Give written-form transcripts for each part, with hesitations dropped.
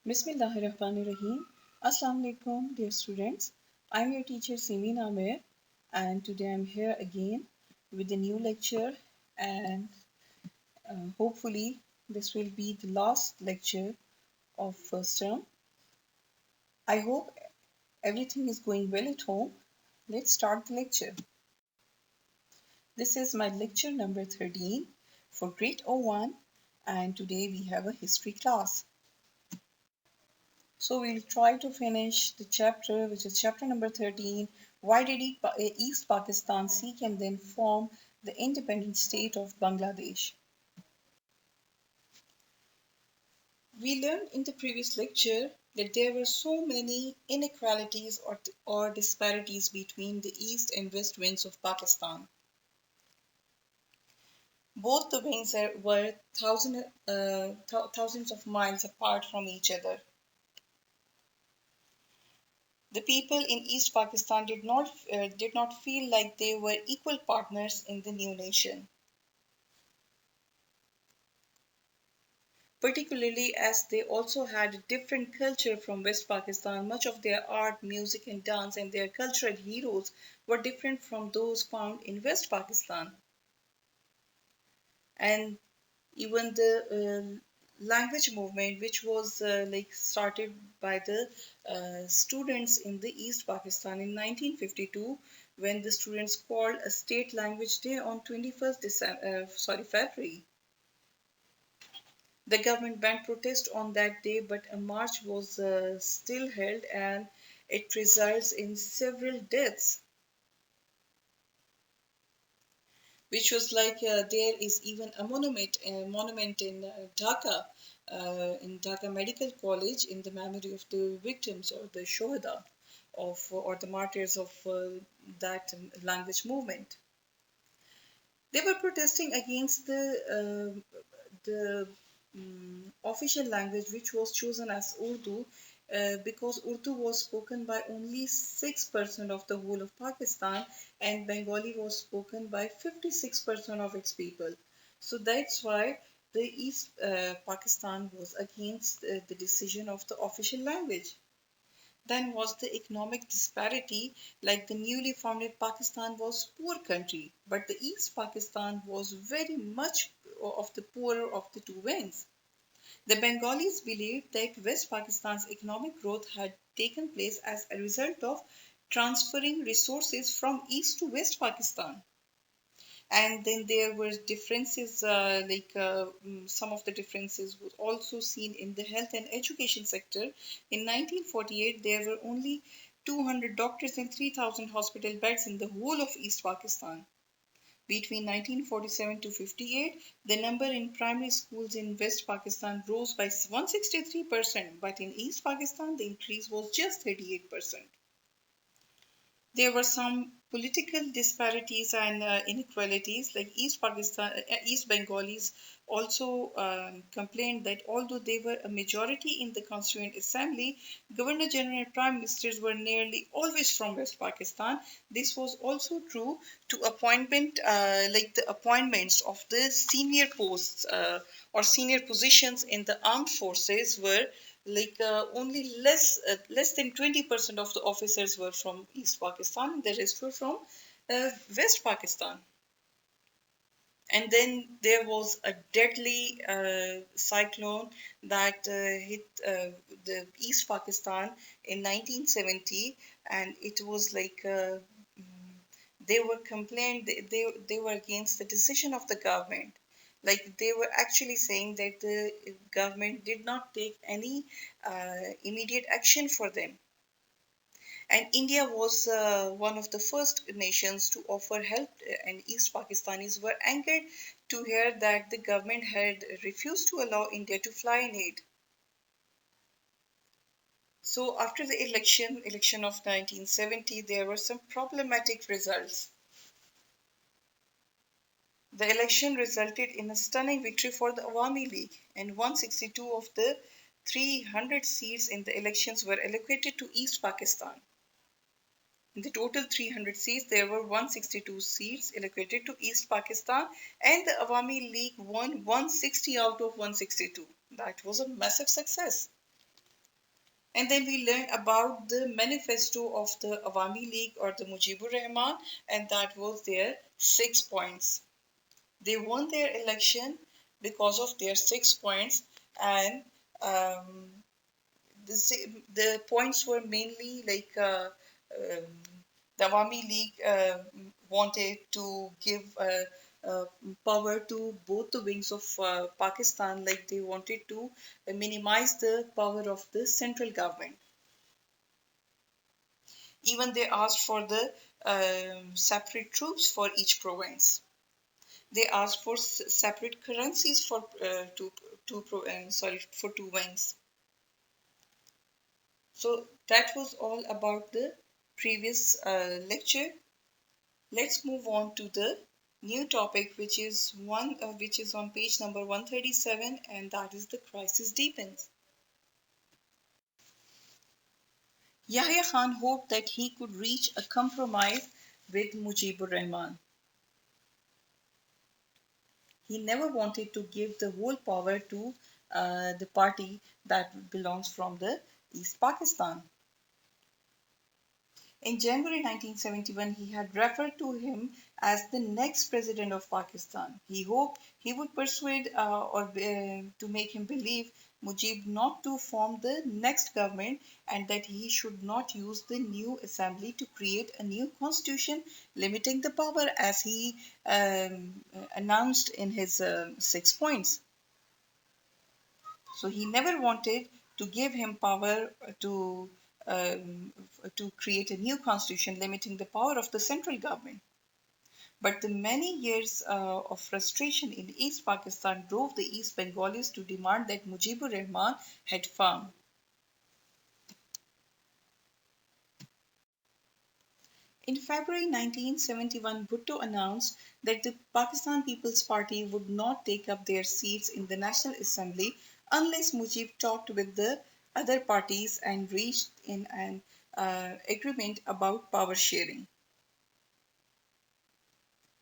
Bismillahirrahmanirrahim. Assalamu alaikum, dear students. I'm your teacher Simin Amer, and today I'm here again with a new lecture. And hopefully, this will be the last lecture of first term. I hope everything is going well at home. Let's start the lecture. This is my lecture number 13 for grade 01, and today we have a history class. So we'll try to finish the chapter, which is chapter number 13. Why did East Pakistan seek and then form the independent state of Bangladesh? We learned in the previous lecture that there were so many inequalities or disparities between the east and west wings of Pakistan. Both the wings were thousands of miles apart from each other. The people in East Pakistan did not feel like they were equal partners in the new nation, particularly as they also had a different culture from West Pakistan. Much of their art, music, and dance and their cultural heroes were different from those found in West Pakistan. And even the language movement, which was like started by the students in the East Pakistan in 1952, when the students called a state language day on 21st February. The government banned protest on that day, but a march was still held, and it results in several deaths, which was like there is even a monument in Dhaka Medical College in the memory of the victims or the shohada of or the martyrs of that language movement. They were protesting against the official language, which was chosen as Urdu, because Urdu was spoken by only 6% of the whole of Pakistan, and Bengali was spoken by 56% of its people. So that's why the East Pakistan was against the decision of the official language. Then was the economic disparity, like the newly founded Pakistan was poor country, but the East Pakistan was very much of the poorer of the two wings. The Bengalis believed that West Pakistan's economic growth had taken place as a result of transferring resources from East to West Pakistan. And then there were differences, some of the differences was also seen in the health and education sector. In 1948, there were only 200 doctors and 3,000 hospital beds in the whole of East Pakistan. Between 1947 to 58, the number in primary schools in West Pakistan rose by 163%, but in East Pakistan, the increase was just 38%. There were some political disparities and inequalities, like East Bengalis also complained that although they were a majority in the Constituent Assembly, Governor General and Prime Ministers were nearly always from West Pakistan. This was also true to the appointments of the senior posts or senior positions in the armed forces were only less than 20% of the officers were from East Pakistan, the rest were from West Pakistan. And then there was a deadly cyclone that hit the East Pakistan in 1970, and it was they were complained they were against the decision of the government. Like they were actually saying that the government did not take any immediate action for them. And India was one of the first nations to offer help, and East Pakistanis were angered to hear that the government had refused to allow India to fly in aid. So after the election of 1970, there were some problematic results. The election resulted in a stunning victory for the Awami League, and 162 of the 300 seats in the elections were allocated to East Pakistan. In the total 300 seats, there were 162 seats allocated to East Pakistan, and the Awami League won 160 out of 162. That was a massive success. And then we learned about the manifesto of the Awami League or the Mujibur Rahman, and that was their 6 points. They won their election because of their 6 points, and um, the points were mainly like the Awami League wanted to give power to both the wings of Pakistan, like they wanted to minimize the power of the central government. Even they asked for the separate troops for each province. They asked for separate currencies for for two wings. So that was all about the previous lecture. Let's move on to the new topic, which is on page number 137, and that is the crisis deepens. Yahya Khan hoped that he could reach a compromise with Mujibur Rahman. He never wanted to give the whole power to the party that belongs from the East Pakistan. In January 1971, he had referred to him as the next president of Pakistan. He hoped he would persuade to make him believe Mujib not to form the next government and that he should not use the new assembly to create a new constitution limiting the power as he announced in his 6 points. So he never wanted to give him power to create a new constitution limiting the power of the central government. But the many years of frustration in East Pakistan drove the East Bengalis to demand that Mujibur Rahman head farm. In February 1971, Bhutto announced that the Pakistan People's Party would not take up their seats in the National Assembly unless Mujib talked with the other parties and reached in an agreement about power sharing.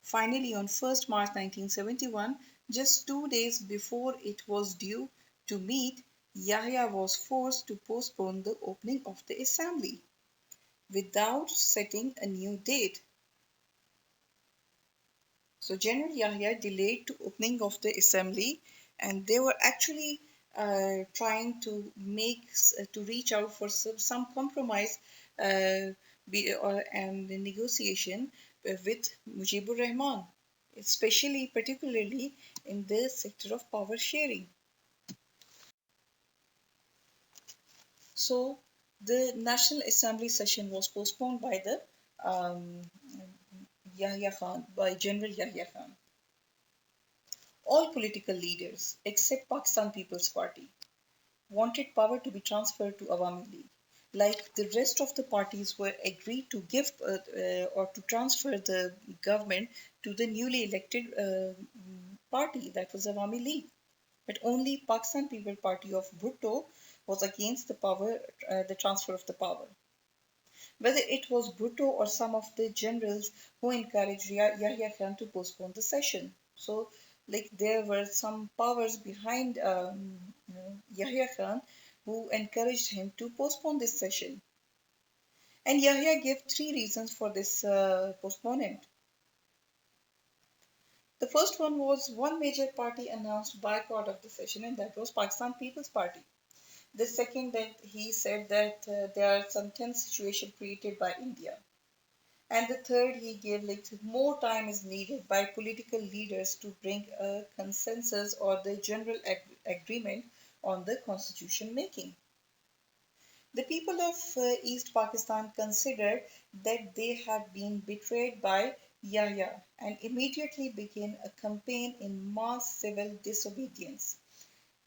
Finally, on 1st March 1971, just 2 days before it was due to meet, Yahya was forced to postpone the opening of the assembly without setting a new date. So General Yahya delayed to opening of the assembly, and they were actually trying to reach out for some compromise and the negotiation with Mujibur Rahman, especially particularly in the sector of power sharing. So the National Assembly session was postponed by the um, Yahya Khan, by General Yahya Khan. All political leaders, except Pakistan People's Party, wanted power to be transferred to Awami League. Like the rest of the parties were agreed to give or to transfer the government to the newly elected party, that was Awami League. But only Pakistan People Party of Bhutto was against the transfer of the power. Whether it was Bhutto or some of the generals who encouraged Yahya Khan to postpone the session. So, like there were some powers behind Yahya Khan who encouraged him to postpone this session. And Yahya gave three reasons for this postponement. The first one was one major party announced boycott of the session, and that was Pakistan People's Party. The second, that he said that there are some tense situation created by India. And the third, he gave like more time is needed by political leaders to bring a consensus or the general agreement on the constitution making. The people of East Pakistan considered that they had been betrayed by Yahya and immediately began a campaign in mass civil disobedience,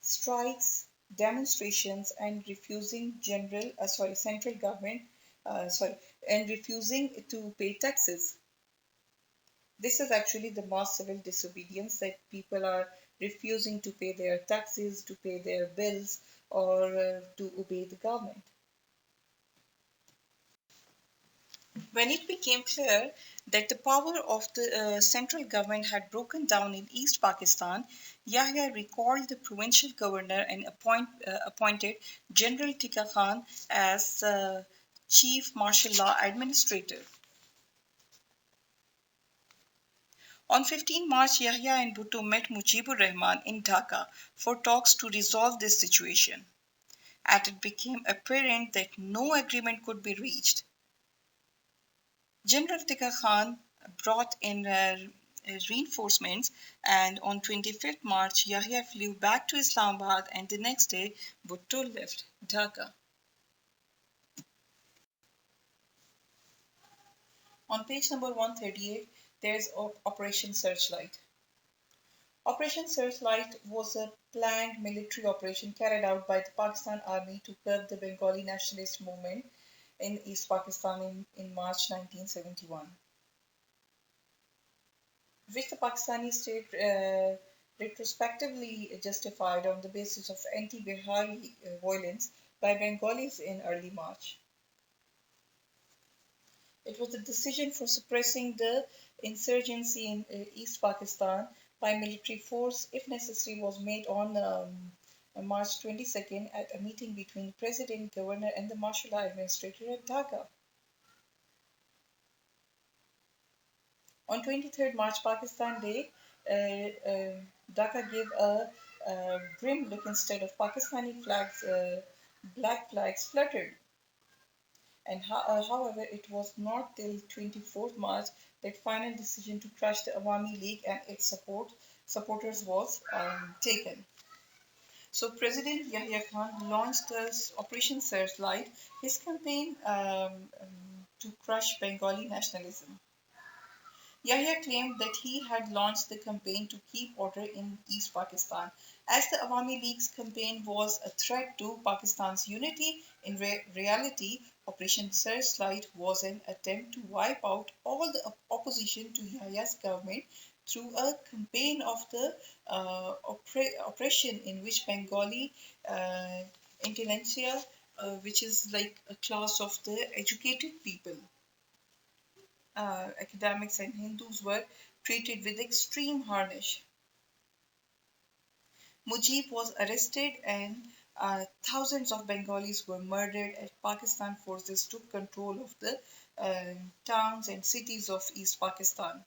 strikes, demonstrations, and refusing central government, sorry, and refusing to pay taxes. This is actually the mass civil disobedience that people are refusing to pay their taxes, to pay their bills, or to obey the government. When it became clear that the power of the central government had broken down in East Pakistan, Yahya recalled the provincial governor and appointed General Tika Khan as chief martial law administrator. On 15 March, Yahya and Bhutto met Mujibur Rahman in Dhaka for talks to resolve this situation. As it became apparent that no agreement could be reached, General Tika Khan brought in reinforcements, and on 25th March, Yahya flew back to Islamabad, and the next day, Bhutto left Dhaka. On page number 138, there's Operation Searchlight. Operation Searchlight was a planned military operation carried out by the Pakistan Army to curb the Bengali nationalist movement in East Pakistan in March 1971, which the Pakistani state retrospectively justified on the basis of anti-Bihari violence by Bengalis in early March. It was a decision for suppressing the insurgency in East Pakistan by military force, if necessary, was made on March 22nd at a meeting between the president, governor, and the martial law administrator at Dhaka. On 23rd March, Pakistan Day, Dhaka gave a grim look instead of Pakistani flags, black flags fluttered. And however, it was not till 24th March that final decision to crush the Awami League and its supporters was taken. So President Yahya Khan launched this Operation Searchlight, his campaign to crush Bengali nationalism. Yahya claimed that he had launched the campaign to keep order in East Pakistan, as the Awami League's campaign was a threat to Pakistan's unity. In reality, Operation Searchlight was an attempt to wipe out all the opposition to Yahya's government through a campaign of the oppression in which Bengali intelligentsia, which is like a class of the educated people, academics and Hindus were treated with extreme harsh. Mujib was arrested and thousands of Bengalis were murdered as Pakistan forces took control of the towns and cities of East Pakistan.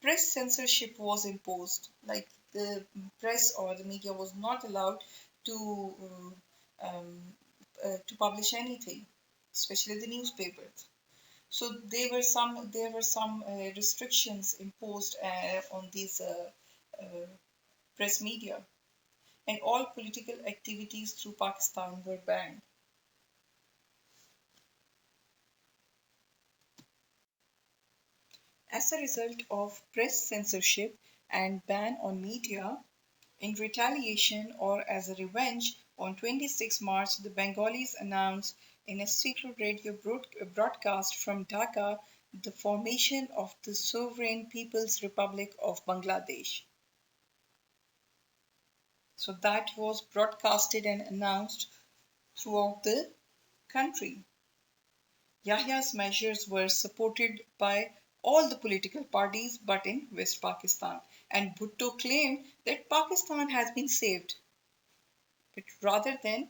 Press censorship was imposed, like the press or the media was not allowed to publish anything, especially the newspapers. So there were some restrictions imposed on these uh, press media, and all political activities through Pakistan were banned. As a result of press censorship and ban on media, in retaliation or as a revenge, on 26 March, the Bengalis announced in a secret radio broadcast from Dhaka the formation of the Sovereign People's Republic of Bangladesh. So that was broadcasted and announced throughout the country. Yahya's measures were supported by all the political parties but in West Pakistan. And Bhutto claimed that Pakistan has been saved. But rather than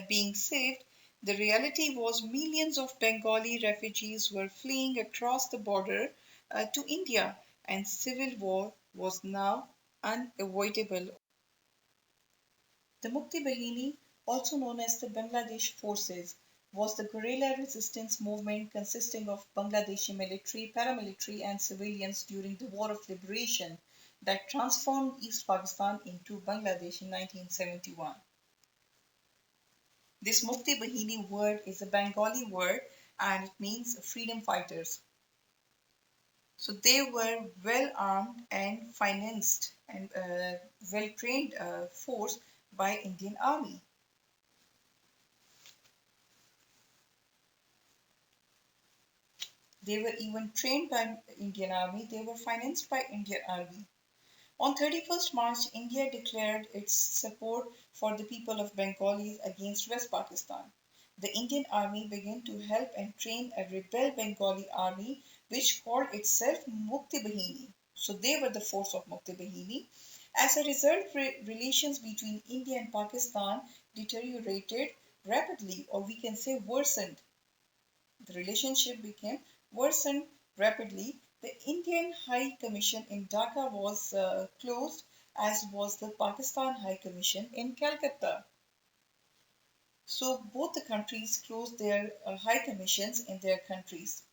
being saved, the reality was millions of Bengali refugees were fleeing across the border to India, and civil war was now unavoidable. The Mukti Bahini, also known as the Bangladesh Forces, was the guerrilla resistance movement consisting of Bangladeshi military, paramilitary, and civilians during the War of Liberation that transformed East Pakistan into Bangladesh in 1971. This Mukti Bahini word is a Bengali word and it means freedom fighters. So they were well armed and financed and well trained force by Indian Army. They were even trained by Indian Army. They were financed by Indian Army. On 31st March, India declared its support for the people of Bengalis against West Pakistan. The Indian Army began to help and train a rebel Bengali army which called itself Mukti Bahini. So they were the force of Mukti Bahini. As a result, relations between India and Pakistan deteriorated rapidly, or we can say worsened. The relationship became worsened rapidly. The Indian High Commission in Dhaka was closed, as was the Pakistan High Commission in Calcutta. So both the countries closed their high commissions in their countries.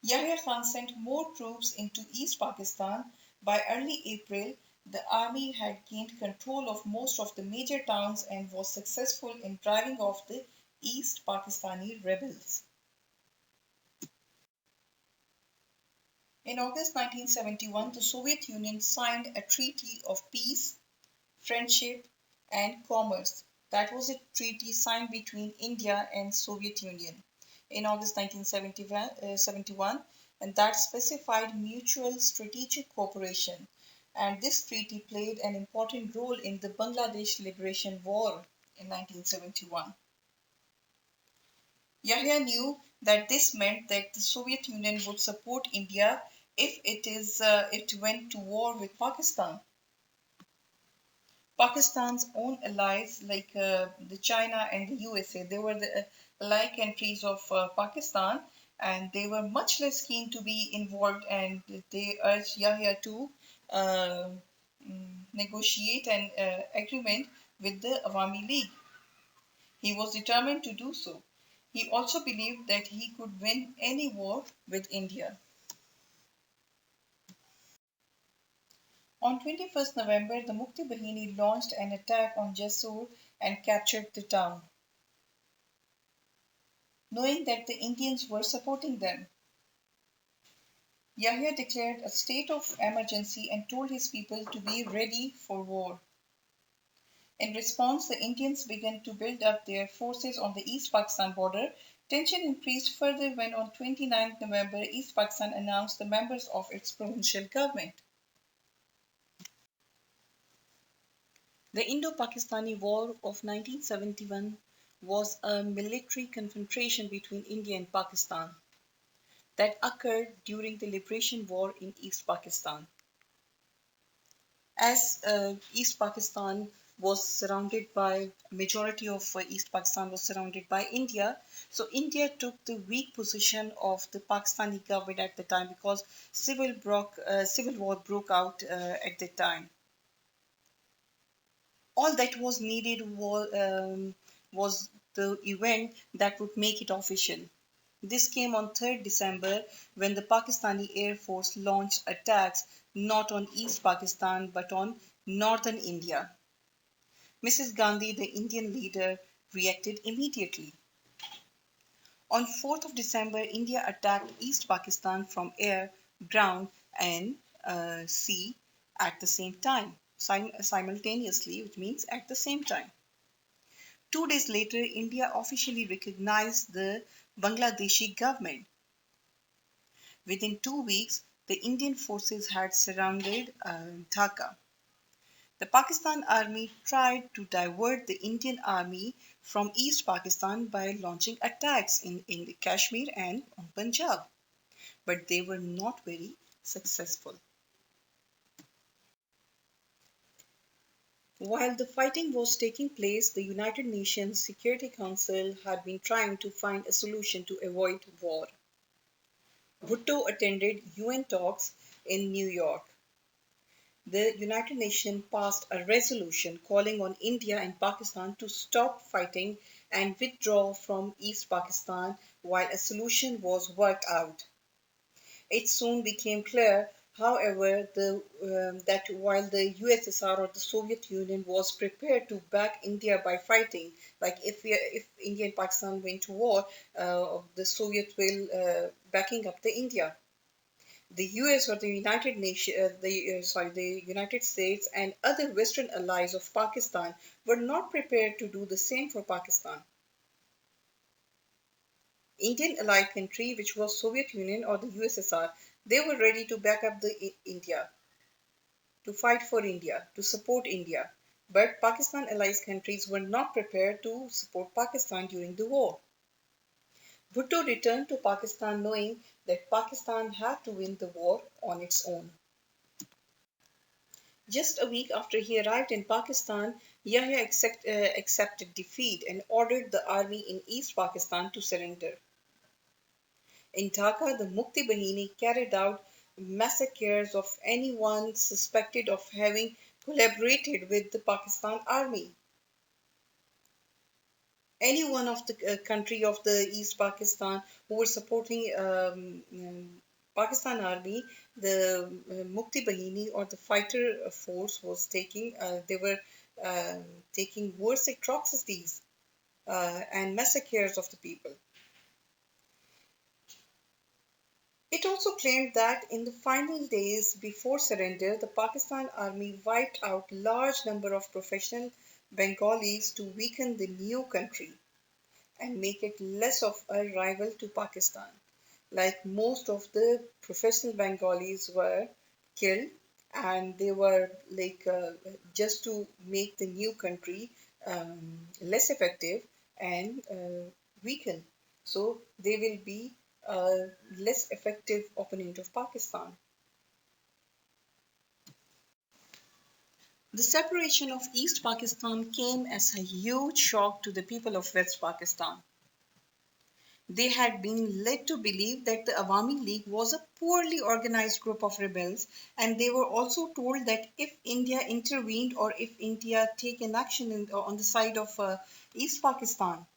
Yahya Khan sent more troops into East Pakistan. By early April, the army had gained control of most of the major towns and was successful in driving off the East Pakistani rebels. In August 1971, the Soviet Union signed a treaty of peace, friendship, and commerce. That was a treaty signed between India and Soviet Union in August 1971, and that specified mutual strategic cooperation. And this treaty played an important role in the Bangladesh Liberation War in 1971. Yahya knew that this meant that the Soviet Union would support India if it went to war with Pakistan. Pakistan's own allies like the China and the USA, they were the ally countries of Pakistan, and they were much less keen to be involved, and they urged Yahya to uh, negotiate an agreement with the Awami League. He was determined to do so. He also believed that he could win any war with India. On 21st November, the Mukti Bahini launched an attack on Jessore and captured the town, knowing that the Indians were supporting them. Yahya declared a state of emergency and told his people to be ready for war. In response, the Indians began to build up their forces on the East Pakistan border. Tension increased further when on 29 November, East Pakistan announced the members of its provincial government. The Indo-Pakistani War of 1971 was a military confrontation between India and Pakistan that occurred during the Liberation War in East Pakistan. As East Pakistan was surrounded by majority of East Pakistan was surrounded by India, so India took the weak position of the Pakistani government at the time because civil war broke out at the time. All that was needed was the event that would make it official. This came on 3rd December when the Pakistani Air Force launched attacks not on East Pakistan but on northern India. Mrs. Gandhi, the Indian leader, reacted immediately. On 4th of December, India attacked East Pakistan from air, ground, and sea at the same time, simultaneously, which means at the same time. 2 days later, India officially recognized the Bangladeshi government. Within 2 weeks, the Indian forces had surrounded Dhaka. The Pakistan army tried to divert the Indian army from East Pakistan by launching attacks in the Kashmir and on Punjab, but they were not very successful. While the fighting was taking place, the United Nations Security Council had been trying to find a solution to avoid war. Bhutto attended UN talks in New York. The United Nations passed a resolution calling on India and Pakistan to stop fighting and withdraw from East Pakistan while a solution was worked out. It soon became clear, however, that while the USSR or the Soviet Union was prepared to back India by fighting, like if India and Pakistan went to war, the Soviet will backing up the India. The US or the United Nation, the United States and other Western allies of Pakistan were not prepared to do the same for Pakistan. Indian allied country, which was Soviet Union or the USSR, they were ready to back up the India, to fight for India, to support India. But Pakistan allied countries were not prepared to support Pakistan during the war. Bhutto returned to Pakistan knowing that Pakistan had to win the war on its own. Just a week after he arrived in Pakistan, Yahya accepted defeat and ordered the army in East Pakistan to surrender. In Dhaka, the Mukti Bahini carried out massacres of anyone suspected of having collaborated with the Pakistan army. Any one of the country of the East Pakistan who were supporting Pakistan army, the Mukti Bahini or the fighter force was they were taking worse atrocities and massacres of the people. It also claimed that in the final days before surrender, the Pakistan army wiped out large number of professional Bengalis to weaken the new country and make it less of a rival to Pakistan. Like most of the professional Bengalis were killed, and they were just to make the new country less effective and weaken. So they will be a less effective opponent of Pakistan. The separation of East Pakistan came as a huge shock to the people of West Pakistan. They had been led to believe that the Awami League was a poorly organized group of rebels, and they were also told that if India intervened or if India taken action on the side of East Pakistan,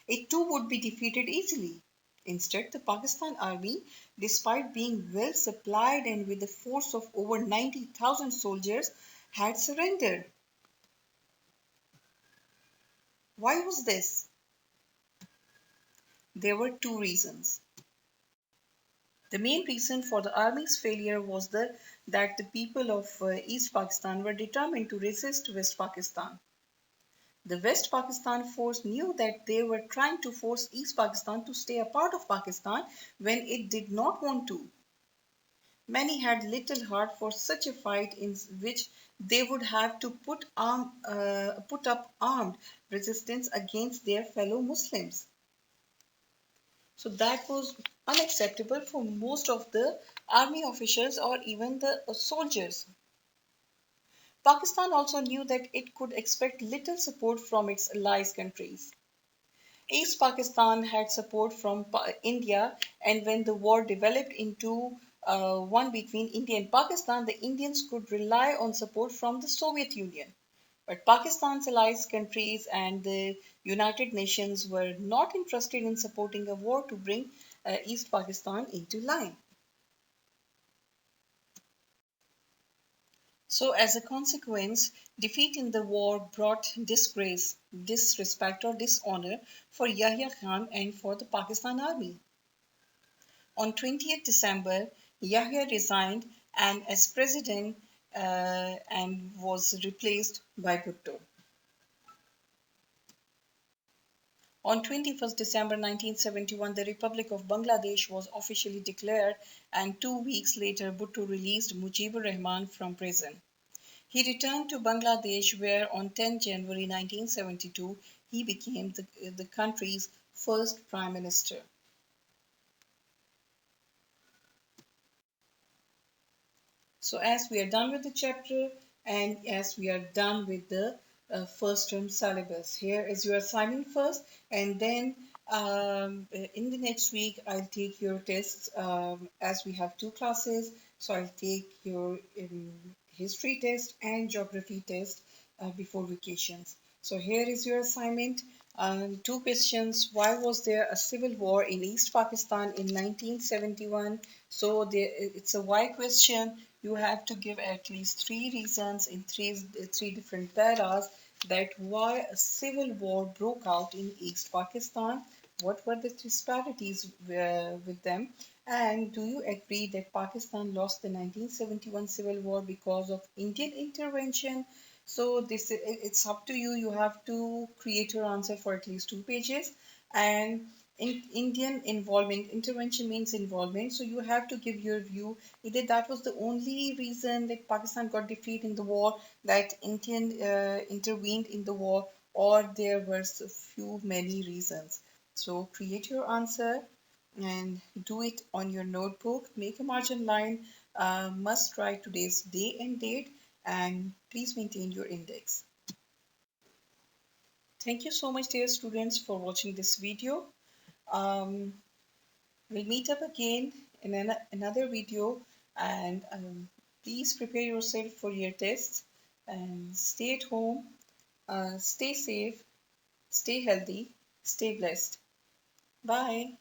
it too would be defeated easily. Instead, the Pakistan army, despite being well supplied and with a force of over 90,000 soldiers, had surrendered. Why was this? There were two reasons. The main reason for the army's failure was that the people of East Pakistan were determined to resist West Pakistan. The West Pakistan force knew that they were trying to force East Pakistan to stay a part of Pakistan when it did not want to. Many had little heart for such a fight in which they would have to put up armed resistance against their fellow Muslims. So that was unacceptable for most of the army officials or even the soldiers. Pakistan also knew that it could expect little support from its allies countries. East Pakistan had support from India, and when the war developed into one between India and Pakistan, the Indians could rely on support from the Soviet Union. But Pakistan's allies countries and the United Nations were not interested in supporting a war to bring East Pakistan into line. So, as a consequence, defeat in the war brought disgrace, disrespect, or dishonor for Yahya Khan and for the Pakistan army. On 20th December, Yahya resigned and as president and was replaced by Bhutto. On 21st December 1971, the Republic of Bangladesh was officially declared, and 2 weeks later, Bhutto released Mujibur Rahman from prison. He returned to Bangladesh, where on 10 January 1972, he became the country's first prime minister. So, as we are done with the chapter and as we are done with the first term syllabus, here is your assignment first, and then in the next week, I'll take your tests as we have two classes. So, I'll take your history test and geography test before vacations. So, here is your assignment. Two questions. Why was there a civil war in East Pakistan in 1971? So, it's a why question. You have to give at least three reasons in three different paras that why a civil war broke out in East Pakistan. What were the disparities with them? And do you agree that Pakistan lost the 1971 civil war because of Indian intervention? So this it's up to you. You have to create your answer for at least 2 pages. And in Indian involvement, intervention means involvement. So you have to give your view. Either that was the only reason that Pakistan got defeat in the war, that Indian intervened in the war, or there were a few many reasons. So create your answer and do it on your notebook. Make a margin line. Must write today's day and date, and please maintain your index. Thank you so much, dear students, for watching this video. Um, we'll meet up again in another video, and please prepare yourself for your tests and stay at home, stay safe, stay healthy, stay blessed. Bye.